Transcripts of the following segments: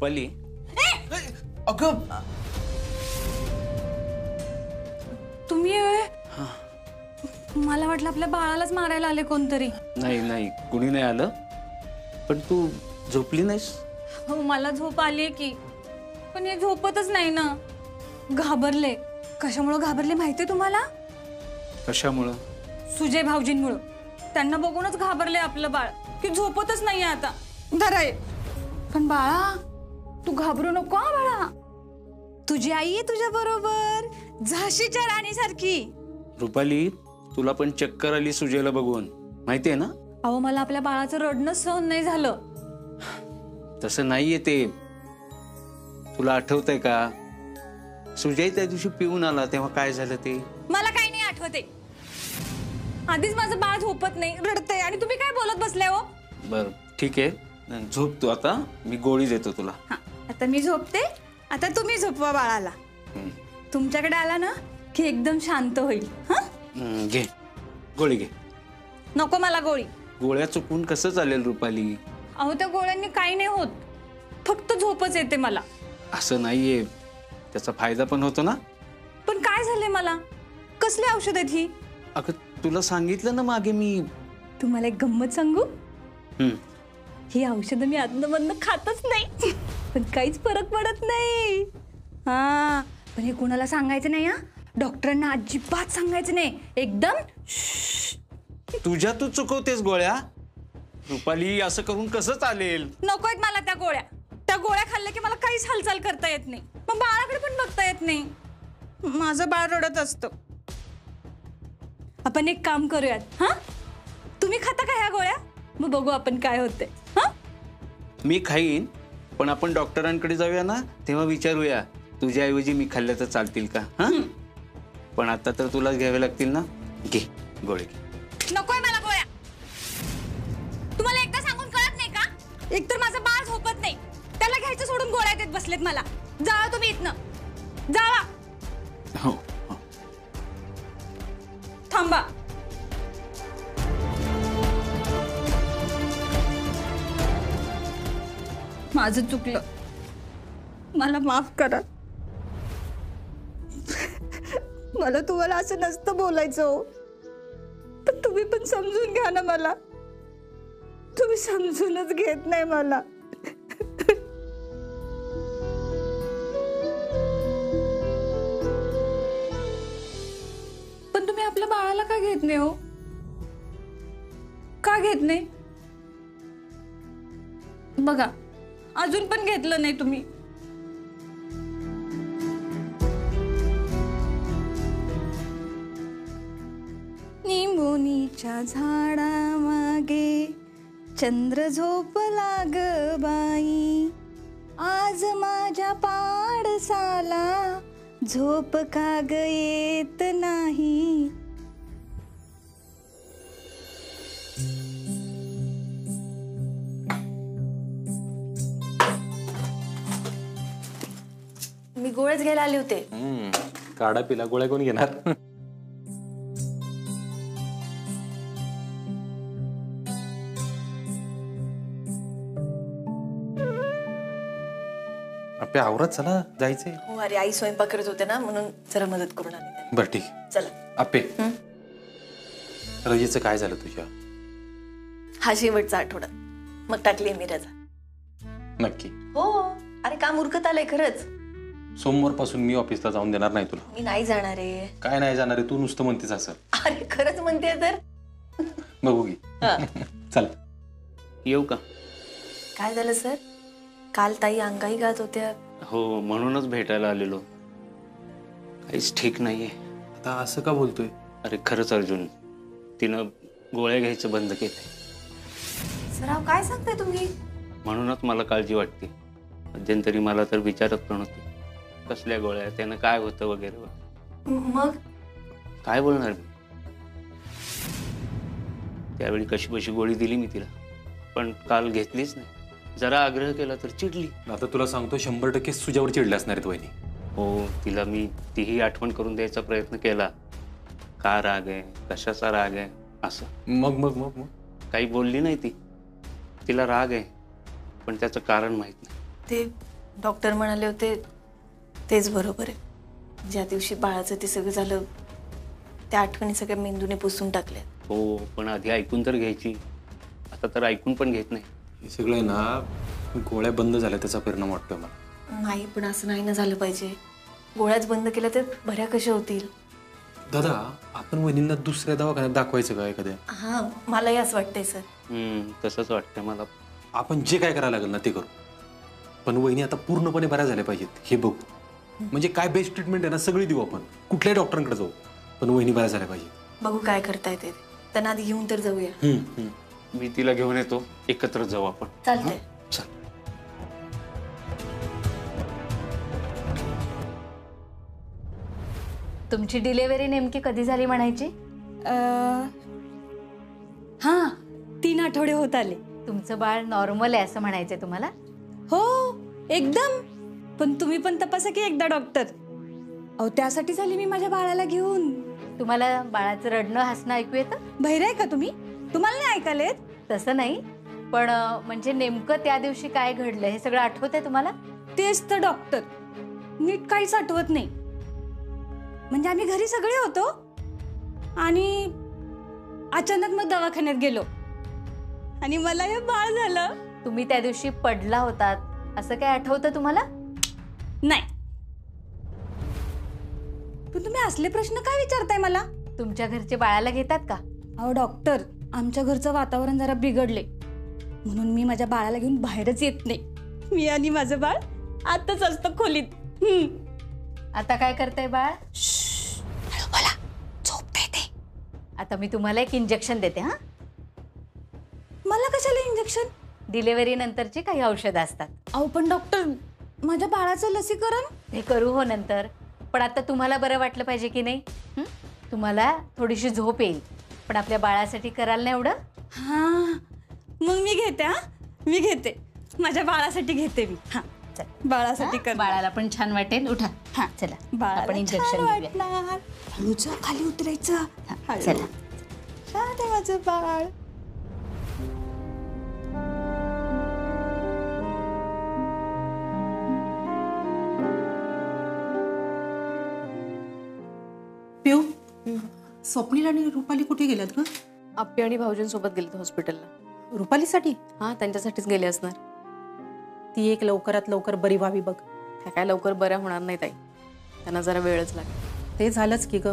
रुपाली अगं तुम्ही मला वाटलं आपल्या बाळालाच मारायला आले कोणतरी. नाही नाही कुणी नाही आलं, पण तू झोपली नाहीस? हो मला झोप आली की, पण हे झोपतच नाही ना. घाबरले. कशामुळे घाबरले माहितीये तुम्हाला? कशामुळं? सुजय भाऊजींमुळं. त्यांना बघूनच घाबरले आपलं बाळ की झोपतच नाहीये आता. धराय. पण बाळा तू घाबरू नको हा बाळा. तुझी आई आहे तुझ्या बरोबर, झाशीच्या राणीसारखी. रुपाली तुला पण चक्कर आली सुजयला बघून, माहितीये ना? अहो मला आपल्या बाळाचं रडणं सहन नाही झालं. तसं नाहीये ते. तुला आठवतंय का सुजय त्या दिवशी पिऊन आला तेव्हा काय झालं ते? मला काही नाही आठवते. आधीच माझं बाळ झोपत नाही, रडतंय आणि तुम्ही काय बोलत बसले हो? बर ठीक आहे, झोप तू आता, मी गोळी देतो तुला. आता मी झोपते, आता तुम्ही झोपवा बाळाला. तुमच्याकडे आला ना की एकदम शांत होईल. घे गोळी घे. नको मला गोळी. गोळ्या चुकून कसं चालेल रुपाली? अहो त्या गोळ्यांनी काही नाही होत, फक्त झोपच येते मला. असं नाहीये, त्याचा फायदा पण होतो ना. पण काय झालंय मला? कसली औषध आहेत ही? अगं तुला सांगितलं ना मागे मी. तुम्हाला एक गंमत सांगू? ही औषधं मी अधनं खातच नाही, पण काहीच फरक पडत नाही. पण हे कोणाला सांगायचं नाही हा. डॉक्टरांना अजिबात सांगायचं नाही. एकदम तुझ्या तू चुकवतेस गोळ्या. रुपाली असं करून कसं चालेल? नकोयत मला त्या गोळ्या. त्या गोळ्या खाल्ल्या की मला काहीच हालचाल करता येत नाही, मग बाळाकडे पण बघता येत नाही. माझं बाळ रडत असतं. आपण एक काम करूयात. तुम्ही खाता का ह्या गोळ्या? मग बघू आपण काय होते. मी खाईन, पण आपण डॉक्टरांकडे जाऊया ना, तेव्हा विचारूया तुझ्याऐवजी मी खाल्ल्या तर चालतील का. पण आता तर तुलाच घ्यावे लागतील ना. घे गोळी घे. नकोय मला गोळ्या. तुम्हाला एकदा सांगून कळत नाही का? एकतर माझं बाळ झोपत नाही, त्याला घ्यायचं सोडून गोळ्या देत बसलेत मला. जावा तुम्ही इथनं, जावा. हो थांबा. माझं चुकलं, मला माफ करा. मला तुम्हाला असं नसतं बोलायचं हो, पण तुम्ही पण समजून घ्या ना मला. तुम्ही समजूनच घेत नाही मला. पण तुम्ही आपल्या बाळाला का घेत नाही हो? का घेत नाही? बघा अजून पण घेतलं नाही तुम्ही. निंबोनीच्या झाडा मागे चंद्र झोपला ग बाई, आज माझ्या पाडसाला झोप का ग येत नाही. मी गोळ्याच घ्यायला आले होते. काढा पिला, गोळ्या कोण घेणार? आपे आवरत चला, जायचंय. हो अरे आई स्वयंपाक करत होते ना, म्हणून जरा मदत करून आले. बरं ठीक. चला. आपे रजेचं काय झालं तुझ्या? हा शेवटचा आठवडा, मग टाकली मी रजा. नक्की? हो. अरे काम उरकत आलंय खरंच. सोमवार पासून मी ऑफिसला जाऊन देणार नाही तुला. मी नाही जाणार आहे. काय नाही जाणार आहे? तू नुसतं म्हणतेस असं. अरे खरंच म्हणते तर. बघू की. चल येऊ का? काय झालं सर? काल ताई अंगाई गात होत्या. हो म्हणूनच भेटायला आलेलो. काहीच ठीक नाहीये. आता असं का बोलतोय? अरे खरंच अर्जुन, तिनं गोळ्या घ्यायचं बंद केलंय. सराव काय सांगताय तुम्ही? म्हणूनच मला काळजी वाटते. मध्यंतरी मला तर विचारत पण होती कसल्या गोळ्या, त्यानं काय होतं वगैरे. मग काय बोलणार मी? त्यावेळी कशी कशी गोळी दिली मी तिला, पण काल घेतलीच नाही. जरा आग्रह केला तर चिडली. आता तुला सांगतो 100% तुझ्यावर चिडले असणार आहेत वहिनी. हो तिला मी तीही आठवण करून द्यायचा प्रयत्न केला. का राग आहे, कशाचा राग आहे असं. मग मग मग मग काही बोलली नाही ती. तिला राग आहे पण त्याचं कारण माहित नाही. ते डॉक्टर म्हणाले होते तेच बरोबर आहे. ज्या दिवशी बाळाचं ते सगळं झालं त्या आठवणी सगळ्या मेंदूने पुसून टाकल्या. हो, पण आधी ऐकून तर घ्यायची. आता तर ऐकून पण घेत नाही. हे सगळे ना गोळ्या बंद झाल्या त्याचा परिणाम वाटतोय मला. नाही, पण असं नाही ना झालं पाहिजे. गोळ्याच बंद केल्या तर बऱ्या कशा होतील. दादा, आपण वहिनींना दुसऱ्या दवाखान्यात दाखवायचं का एखाद्या? हां, मलाही असं वाटतंय सर. तसंच वाटतं मला. आपण जे काय करायला लागेल ना ते करू, पण वहिनी आता पूर्णपणे बऱ्या झाल्या पाहिजेत हे बघू. म्हणजे काय बेस्ट ट्रीटमेंट आहे ना सगळी देऊ आपण, कुठल्याही डॉक्टरांकडे जाऊ, पण वहिनी बऱ्या झाल्या पाहिजे. बघू काय करता येते. त्यांना आधी घेऊन तर जाऊया. मी तिला घेऊन येतो, एकत्र जाऊ आपण. चालतंय. चल. तुमची डिलिव्हरी नेमकी कधी झाली म्हणायची? हां, 3 आठवडे होत आले. तुमचं बाळ नॉर्मल आहे असं म्हणायचंय तुम्हाला? हो, एकदम. पण तुम्ही पण तपासा की एकदा डॉक्टर. अहो, त्यासाठी झाली मी माझ्या बाळाला घेऊन. तुम्हाला बाळाचं रडणं हसणं ऐकू येतं? बहिरा आहे का तुम्ही? तुम्हाला नाही ऐकायला येत? तसं नाही, पण म्हणजे नेमकं त्या दिवशी काय घडलं हे सगळं आठवतंय तुम्हाला? तेच तर डॉक्टर, नीट काहीच आठवत नाही. म्हणजे आम्ही घरी सगळे होतो आणि अचानक मग दवाखान्यात गेलो आणि मला हे बाळ झालं. तुम्ही त्या दिवशी पडला होतात असं काय आठवतं तुम्हाला? नाही. पण तुम्ही असले प्रश्न काय विचारताय मला? तुमच्या घरचे बाळाला घेतात का? अहो डॉक्टर, आमच्या घरचं वातावरण जरा बिघडले म्हणून मी माझ्या बाळाला घेऊन बाहेरच येत नाही. मी आणि माझं बाळ आताच असतं खोलीत. आता काय करताय बाळ? हळू बोला, झोप येते. आता मी तुम्हाला एक इंजेक्शन देते. हा, मला कशाला इंजेक्शन? डिलिव्हरी नंतरची काही औषधं असतात. अहो पण डॉक्टर, माझ्या बाळाचं लसीकरण? हे करू हो नंतर, पण आता तुम्हाला बरं वाटलं पाहिजे की नाही? तुम्हाला थोडीशी झोप येईल, पण आपल्या बाळासाठी कराल ना एवढं? हां, मग मी घेते. मी घेते, माझ्या बाळासाठी घेते मी. हां, चल, बाळासाठी कर. बाळाला पण छान वाटेल. उठा. हां, चला, बाळाला आपण इंजेक्शन छान घेऊया. वाटणार. हळूच खाली उतरायचं. हळू. चला. छान आहे माझं बाळ. पिऊ, स्वप्नील आणि रुपाली कुठे गेल्यात ग? आप्पी आणि भाऊजींसोबत गेलेत हॉस्पिटलला. रुपालीसाठी? हां, त्यांच्यासाठीच गेले असणार. ती एक लवकरात लवकर बरी व्हावी बघ. त्या काय लवकर बऱ्या होणार नाही ताई, त्यांना जरा वेळच लागेल. ते झालंच की ग,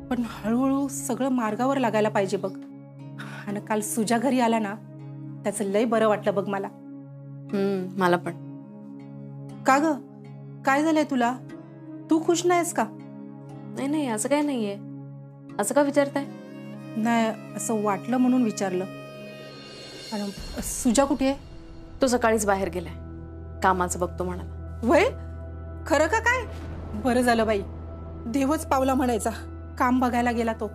पण हळूहळू सगळं मार्गावर लागायला पाहिजे बघ. आणि काल सुजा घरी आला ना, त्याचं लय बरं वाटलं बघ मला. मला पण. का ग, काय झालंय तुला? तू खुश नाहीस का? नाही नाही, असं काय नाहीये. असं का विचारताय? नाही, असं वाटलं म्हणून विचारलं. आणि सुजा कुठे आहे? तो सकाळीच बाहेर गेलाय, कामाचं बघतो म्हणाला. वय, खरं का काय? बरं झालं बाई, देवच पावला म्हणायचा. काम बघायला गेला तो.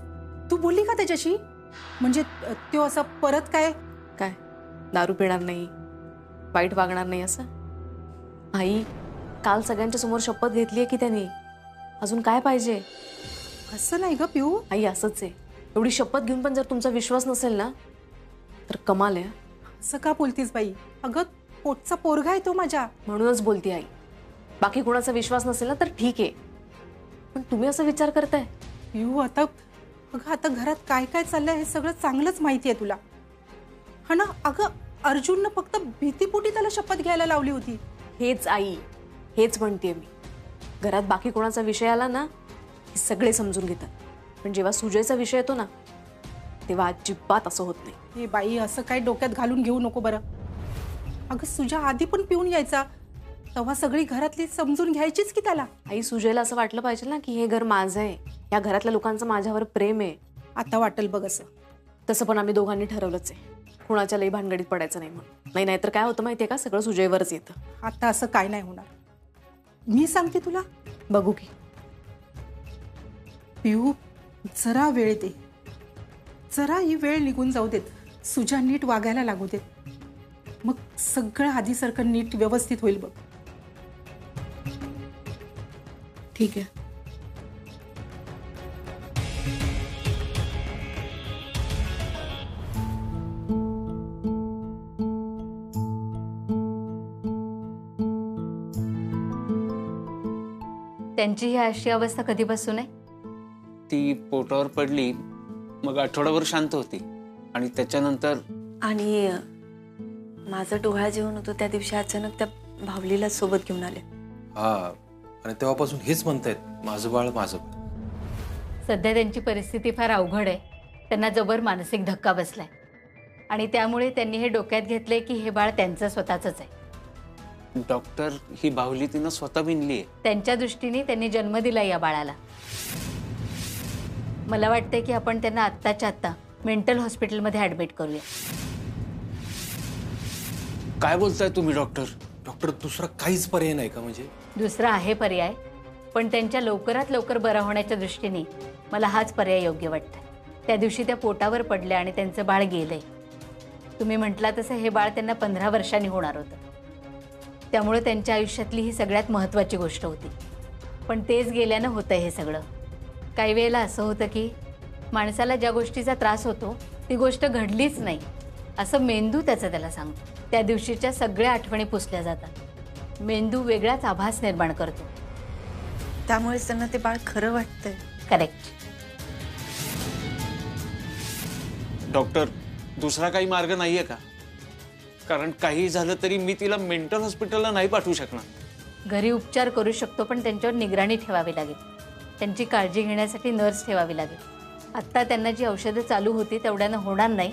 तू बोलली का त्याच्याशी? म्हणजे तो असं परत काय? काय, दारू पिणार नाही, वाईट वागणार नाही असं? आई, काल सगळ्यांच्या समोर शपथ घेतलीये की त्यांनी. अजून काय पाहिजे? असं नाही ग पिऊ. आई, असंच आहे. एवढी शपथ घेऊन पण जर तुमचा विश्वास नसेल ना तर कमाल आहे. असं का बोलतीस बाई? अगं, पोटचा पोरगा आहे तो माझ्या. म्हणूनच बोलती आई. बाकी कोणाचा विश्वास नसेल ना तर ठीक आहे, पण तुम्ही असा विचार करताय? पिऊ, आता अगं, आता घरात काय काय चाललंय हे सगळं चांगलंच माहिती आहे तुला. हा ना. अगं, अर्जुननं फक्त भीतीपोटी त्याला शपथ घ्यायला लावली होती. हेच आई, हेच म्हणतेय मी. घरात बाकी कोणाचा विषय आला ना हे सगळे समजून घेतात, पण जेव्हा सुजयचा विषय येतो ना तेव्हा अजिबात असं होत नाही. हे बाई, असं काय डोक्यात घालून घेऊ नको बरं. अगं, सुजा आधी पण पिऊन यायचा, तेव्हा सगळी घरातली समजून घ्यायचीच की त्याला. आई, सुजयला असं वाटलं पाहिजे ना की हे घर माझं आहे, या घरातल्या लोकांचं माझ्यावर प्रेम आहे. आता वाटेल बघ असं. तसं पण आम्ही दोघांनी ठरवलंच आहे, कुणाच्या लई भानगडीत पडायचं नाही म्हणून. नाही, नाहीतर काय होतं माहितीये का, सगळं सुजयवरच येतं. आता असं काय नाही होणार, मी सांगते तुला. बघू की. पिऊ, जरा वेळ दे, जरा ही वेळ निघून जाऊ देत. सुजा नीट वागायला लागू देत, मग सगळं आधीसारखं नीट व्यवस्थित होईल बघ. ठीक आहे. त्यांची ही अशी अवस्था कधीपासून आहे? ती पोटावर पडली मग आठवडाभर शांत होती आणि त्याच्यानंतर आणि माझं डोळा जेवण होतं त्या दिवशी अचानक त्या भावलीला सोबत घेऊन आले. हा, आणि तेव्हापासून हेच म्हणतायत, माझं बाळ माझं बाळ. सध्या त्यांची परिस्थिती फार अवघड आहे. त्यांना जबर मानसिक धक्का बसलाय आणि त्यामुळे त्यांनी हे डोक्यात घेतलंय की हे बाळ त्यांचं स्वतःचंच आहे. डॉक्टर, ही बाहुली तिनं स्वतः विणली आहे. त्यांच्या दृष्टीने त्यांनी जन्म दिला या बाळाला. मला वाटतंय की आपण त्यांना आत्ताच्या आत्ता मेंटल हॉस्पिटलमध्ये ॲडमिट करूया. काय बोलताय तुम्ही डॉक्टर? डॉक्टर, दुसरा काहीच पर्याय नाही का? म्हणजे दुसरा आहे पर्याय, पण त्यांच्या लवकरात लवकर बरा होण्याच्या दृष्टीने मला हाच पर्याय योग्य वाटतंय. त्या दिवशी त्या पोटावर पडल्या आणि त्यांचं बाळ गेलंय. तुम्ही म्हटला तसं हे बाळ त्यांना 15 वर्षांनी होणार होतं. त्यामुळे त्यांच्या आयुष्यातली ही सगळ्यात महत्त्वाची गोष्ट होती. पण तेच गेल्यानं होतं हे सगळं. काही वेळेला असं होतं की माणसाला ज्या गोष्टीचा त्रास होतो ती गोष्ट घडलीच नाही असं मेंदू त्याला सांगतो. त्या दिवशीच्या सगळ्या आठवणी पुसल्या जातात. मेंदू वेगळाच आभास निर्माण करतो. त्यामुळेच त्यांना ते बाळ खरं वाटतंय. करेक्ट. डॉक्टर, दुसरा काही मार्ग नाहीये का? कारण काही झालं तरी मी तिला मेंटल हॉस्पिटलला नाही पाठवू शकणार. घरी उपचार करू शकतो, पण त्यांच्यावर निगराणी ठेवावी लागेल. त्यांची काळजी घेण्यासाठी नर्स ठेवावी लागेल. आत्ता त्यांना जी औषधं चालू होती तेवढ्यानं होणार नाही.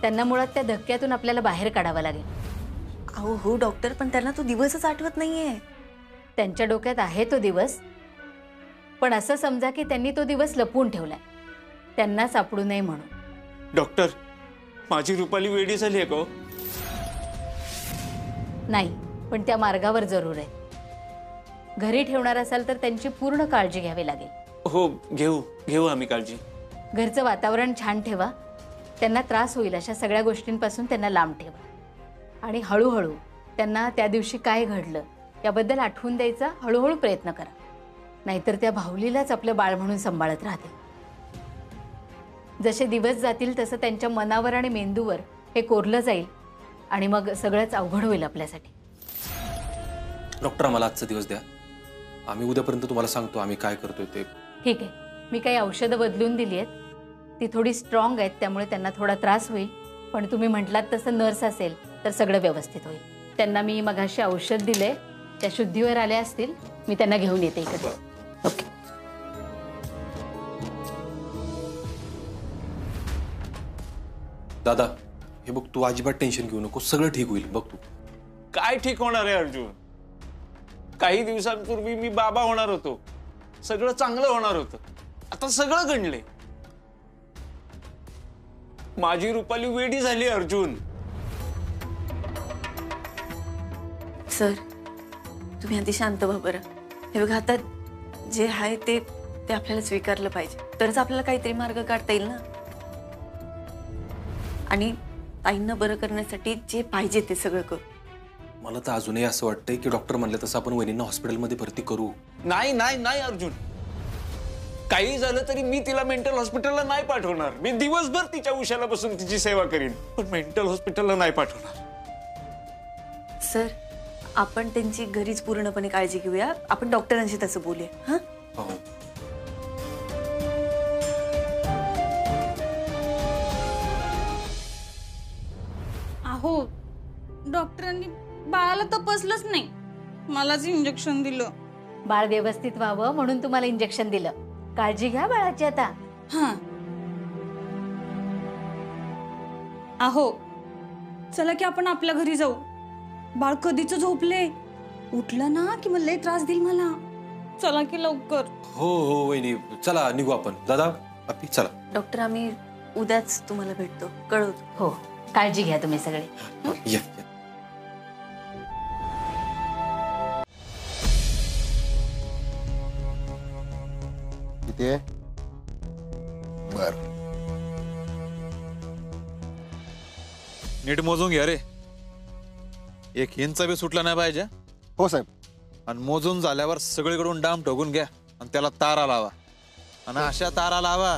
त्यांना मुळात त्या धक्क्यातून आपल्याला बाहेर काढावं लागेल. अहो हो डॉक्टर, पण त्यांना तो दिवसच आठवत नाहीये. त्यांच्या डोक्यात आहे तो दिवस, पण असं समजा की त्यांनी तो दिवस लपवून ठेवलाय, त्यांना सापडू नये म्हणून. डॉक्टर, माझी रुपाली वेडी झाली आहे का? नाही, पण त्या मार्गावर जरूर आहे. घरी ठेवणार असाल तर त्यांची पूर्ण काळजी घ्यावी लागेल. हो, घेऊ आम्ही काळजी. घरचं वातावरण छान ठेवा. त्यांना त्रास होईल अशा सगळ्या गोष्टींपासून त्यांना लांब ठेवा. आणि हळूहळू त्यांना त्या दिवशी काय घडलं याबद्दल आठवून द्यायचा हळूहळू प्रयत्न करा. नाहीतर त्या भावलीलाच आपलं बाळ म्हणून सांभाळत राहते. जसे दिवस जातील तसं त्यांच्या मनावर आणि मेंदूवर हे कोरलं जाईल आणि मग सगळंच अवघड होईल आपल्यासाठी. डॉक्टर, आम्हाला आजचा दिवस द्या. आम्ही उद्यापर्यंत तुम्हाला सांगतो आम्ही काय करतोय ते. ठीक आहे. मी काही औषधं बदलून दिली आहेत. ती थोडी स्ट्रॉंग आहेत, त्यामुळे त्यांना थोडा त्रास होईल. पण तुम्ही म्हटलात तसं नर्स असेल तर सगळं व्यवस्थित होईल. त्यांना मी मगाशी औषध दिले, त्या शुद्धीवर आल्या असतील. मी त्यांना घेऊन येते इकडे. ओके. दादा, हे बघ, तू अजिबात टेन्शन घेऊ नको. सगळं ठीक होईल. बघ तू. काय ठीक होणार आहे अर्जुन? काही दिवसांपूर्वी मी बाबा होणार होतो. सगळं चांगलं होणार होतं. आता सगळं गणले. माझी रुपाली वेडी झाली अर्जुन. सर, तुम्ही आधी शांत व्हा बरं. हे बघा, आता जे आहे ते आपल्याला स्वीकारलं पाहिजे, तरच आपल्याला काहीतरी मार्ग काढता येईल ना. आणि ताईंना बरं करण्यासाठी जे पाहिजे ते सगळं करू. मला तर अजूनही असं वाटतंय की डॉक्टर म्हणले तसं आपण वहिनींना हॉस्पिटलमध्ये भरती करू. नाही अर्जुन, काही झालं तरी मी तिला मेंटल हॉस्पिटलला नाही पाठवणार. मी दिवसभर तिच्या उशाला बसून तिची सेवा करीन, पण मेंटल हॉस्पिटलला नाही पाठवणार. सर, आपण त्यांची घरीच पूर्णपणे काळजी घेऊया. आपण डॉक्टरांशी तसं बोलूया. हां, हो. अहो, डॉक्टरांनी बाळाला तपासलंच नाही, मलाच इंजेक्शन दिलं. बाळ व्यवस्थित व्हावं म्हणून तुम्हाला इंजेक्शन दिलं. काळजी घ्या बाळाची आता. हां. अहो, चला की आपण आपल्या घरी जाऊ. बाळ कधीच झोपले. उठलं ना की मला लय त्रास देईल मला. चला की लवकर. हो वहिनी, चला निघू आपण. दादा, आपली चला. डॉक्टर, आम्ही उद्याच तुम्हाला भेटतो, कळवतो. हो, काळजी घ्या तुम्ही सगळे. या. किती आहे? बर, नीट मोजून घ्या रे. एक इंच बी सुटला नाही पाहिजे. हो साहेब. आणि मोजून झाल्यावर सगळीकडून डाम ठोकून घ्या आणि त्याला तारा लावा. आणि अशा तारा लावा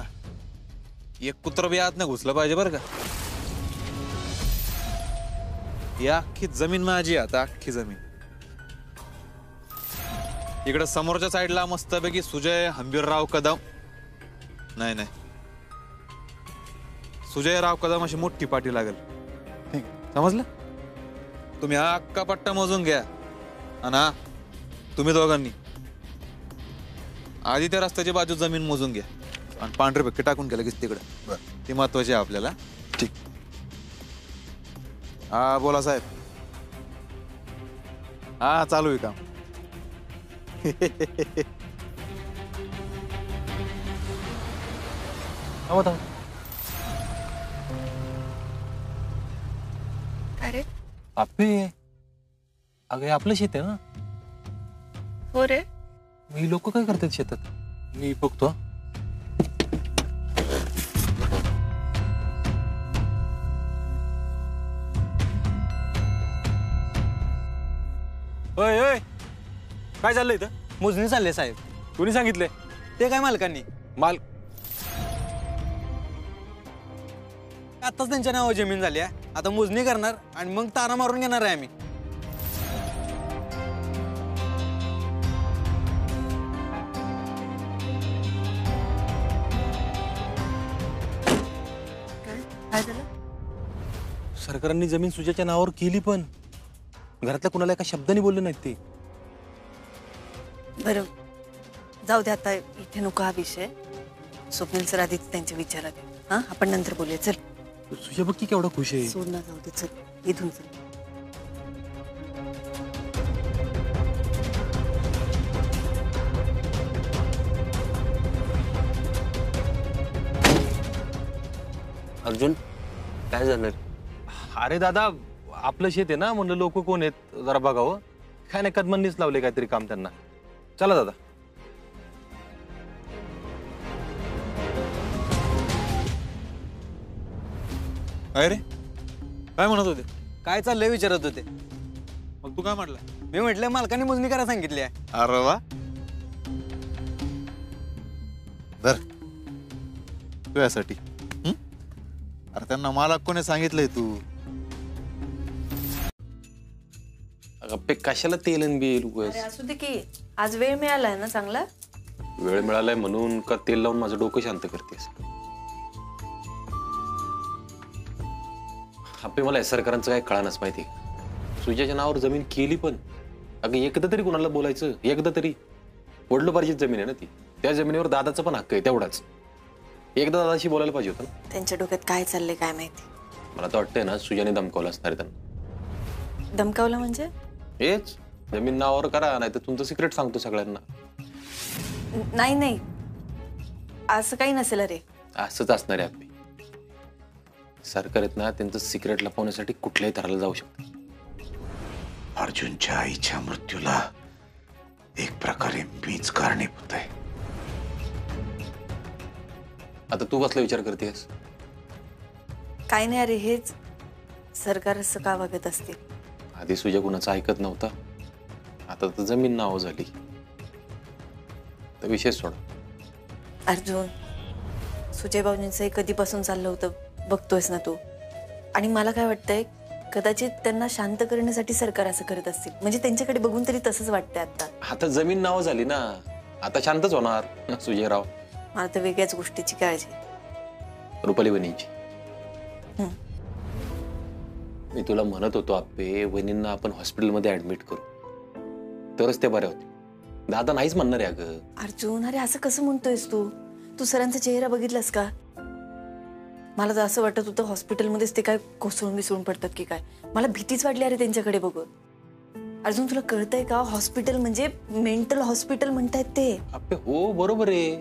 एक कुत्र बी आत नाही घुसलं पाहिजे बरं का. ही अख्खी जमीन माझी, आता अख्खी जमीन. इकडे समोरच्या साईडला मस्तपैकी सुजय हंबीरराव कदम, नाही नाही सुजयराव कदम अशी मोठी पाठी लागेल. ठीक समजलं? तुम्ही हा अख्खा पट्टा मोजून घ्या. आणि हा तुम्ही दोघांनी आधी त्या रस्त्याची बाजू जमीन मोजून घ्या आणि पांढरे पक्के टाकून घ्या लगेच तिकडे. बरं. ती महत्वाची आहे आपल्याला. ठीक. हा बोला साहेब. हा चालू आहे काम. अरे आपे अगं आपलं शेत आहे ना. हो रे. ही लोक काय करतात शेतात? मी बघतो. होय होय, काय चाललंय इथं? मोजणी चालले साहेब. कोणी सांगितले? ते काय मालकांनी माल आताच त्यांच्या नावावर जमीन झाली आहे. आता मोजणी करणार आणि मग तारा मारून घेणार आहे आम्ही. काय झालं? सरकारांनी जमीन सुजाच्या नावावर केली, पण घरातल्या कुणाला एका शब्दाने बोलले नाहीत ते. बरं जाऊ दे आता, इथे नको हा विषय. स्वप्नील सर आधी त्यांच्या विचारात आहे. हा आपण नंतर बोलूया. चल सुजा बघ की केवढा खुश आहे. सोड ना, जाऊ दे. चल इथून चल. अर्जुन काय झालं? अरे दादा आपलं शेत आहे ना, म्हणलं लोक कोण आहेत जरा बघावं. काय नाही कदमांनीच लावले काहीतरी काम त्यांना. चला दादा. काय रे काय म्हणत होते? काय चाललंय विचारत होते. मग तू काय म्हटलं? मी म्हटलं मालकांनी मोजणी करायला सांगितली आहे. अरे वा. धर तुझ्यासाठी. अरे त्यांना मालक कोणी सांगितलंय तू? अप्पे कशाला तेल आणि बिल उगाच? अरे असू दे की, आज वेळ मिळालाय ना चांगला. वेळ मिळालाय म्हणून का तेल लावून माझं डोकं शांत करतेस? अप्पे मला सरकारांचं काय कळानच माहिती. सुजाच्या नावावर जमीन केली, पण अगं एकदा तरी कोणाला बोलायचं. एकदा तरी वडलोपार्जित जमीन आहे ना ती. त्या जमिनीवर दादाचा पण हक्क आहे तेवढाच. एकदा दादाशी बोलायला पाहिजे होतं ना. त्यांच्या डोक्यात काय चाललंय काय माहिती. मला तर वाटतंय ना सुजाने धमकावलं असणार आहे त्यांना. धमकावलं म्हणजे? हेच जमीन नावावर करा, नाही तर तुमचं सिक्रेट सांगतो सगळ्यांना. नाही नाही, असं काही नसेल. अरे असंच असणार आहे. आपली सरकार आहेत ना, त्यांचं सिक्रेट लपवण्यासाठी कुठल्याही थराला जाऊ शकतं. अर्जुनच्या आईच्या मृत्यूला एक प्रकारे मीच कारणीभूत आहे. आता तू कसला विचार करतेस? काय नाही. अरे हेच सरकार असं का वागत असते. आधी सुजा कुणाचं ऐकत नव्हता, आता तर जमीन नाव झाली तर विषय सोड. अर्जुन, सुजय भाऊजींचं हे कधीपासून चाललं होतं बघतोयस ना तू. आणि मला काय वाटतंय, कदाचित त्यांना शांत करण्यासाठी सरकार असं करत असतील. म्हणजे त्यांच्याकडे बघून तरी तसंच वाटतंय आता. आता जमीन नाव झाली ना, आता शांतच होणार सुजयराव. मला तर वेगळ्याच गोष्टीची काळजी. रुपाली वहिनीची. मी तुला म्हणत होतो आप्पे, वहिनींना आपण हॉस्पिटलमध्ये ऍडमिट करू तरच ते बरे होते. दादा नाहीच म्हणणार आहे. अगं अर्जुन, अरे असं कसं म्हणतोयस तू? तू सरांचा चेहरा बघितलास का? मला तर असं वाटत होतं हॉस्पिटलमध्येच ते काय कोसळून मिसळून पडतात की काय. मला भीतीच वाटली अरे त्यांच्याकडे बघून. अर्जुन तुला कळतंय का, हॉस्पिटल म्हणजे मेंटल हॉस्पिटल म्हणतायत ते. आप्पे हो बरोबर आहे.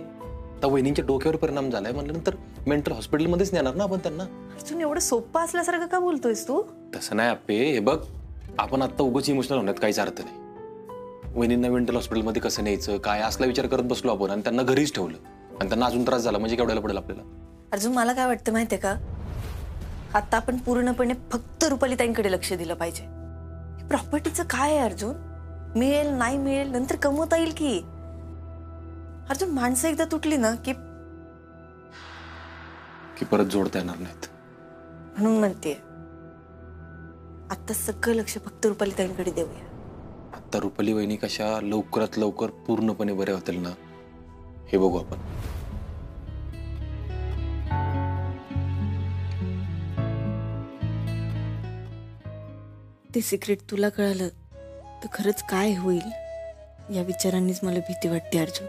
आता वहिनींच्या डोक्यावर परिणाम झालाय म्हणल्यानंतर मेंटल हॉस्पिटलमध्येच नेणार ना आपण त्यांना. अर्जुन एवढं सोपं असल्यासारखं का बोलतोयस तू? तसं नाही आप्पे. हे बघ, आपण आता उगाच इमोशनल होण्यात काहीच अर्थ नाही. वहिनींना मेंटल हॉस्पिटलमध्ये कसं न्यायचं काय असला विचार करत बसलो आपण आणि त्यांना घरीच ठेवलं आणि त्यांना अजून त्रास झाला म्हणजे केवढ्याला पडेल आपल्याला. अर्जुन मला काय वाटतं माहितीये का, आता आपण पूर्णपणे फक्त रुपालीताईंकडे लक्ष दिलं पाहिजे. प्रॉपर्टीचं काय आहे अर्जुन? मिळेल नाही मिळेल नंतर कमवता येईल की. अर्जुन माणसं एकदा तुटली ना की परत जोडता येणार नाहीत. म्हणून म्हणते आता सगळं लक्ष फक्त रुपालीताईंकडे देऊया. आता रुपाली वहिनी कशा लवकरात लवकर पूर्णपणे बऱ्या होतील ना, हे बघू आपण. ते सिक्रेट तुला कळालं तर खरंच काय होईल या विचारांनीच मला भीती वाटते अर्जुन.